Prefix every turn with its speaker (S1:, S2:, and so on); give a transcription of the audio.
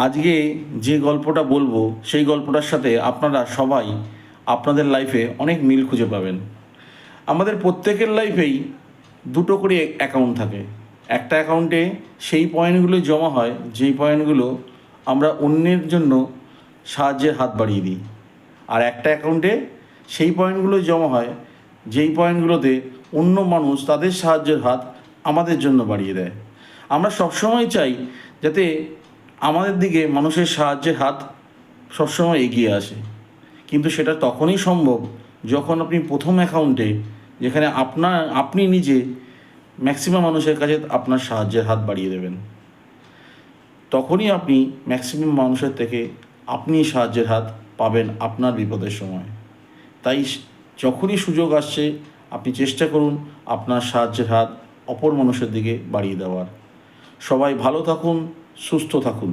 S1: আজকে যে গল্পটা বলবো সেই গল্পটার সাথে আপনারা সবাই আপনাদের লাইফে অনেক মিল খুঁজে পাবেন। আমাদের প্রত্যেকের লাইফেই দুটো করে অ্যাকাউন্ট থাকে। একটা অ্যাকাউন্টে সেই পয়েন্টগুলো জমা হয় যেই পয়েন্টগুলো আমরা অন্যের জন্য সাহায্যের হাত বাড়িয়ে দিই। আর একটা অ্যাকাউন্টে সেই পয়েন্টগুলো জমা হয় যেই পয়েন্টগুলোতে অন্য মানুষ তাদের সাহায্যের হাত আমাদের জন্য বাড়িয়ে দেয়। আমরা সবসময় চাই যাতে আমাদের দিকে মানুষের সাহায্যের হাত সবসময় এগিয়ে আসে, কিন্তু সেটা তখনই সম্ভব যখন আপনি প্রথম অ্যাকাউন্টে, যেখানে আপনি নিজে ম্যাক্সিমাম মানুষের কাছে আপনার সাহায্যের হাত বাড়িয়ে দেবেন, তখনই আপনি ম্যাক্সিমাম মানুষের থেকে আপনি সাহায্যের হাত পাবেন আপনার বিপদের সময়। তাই যখনই সুযোগ আসছে আপনি চেষ্টা করুন আপনার সাহায্যের হাত অপর মানুষের দিকে বাড়িয়ে দেওয়ার। সবাই ভালো থাকুন, সুস্থ থাকুন।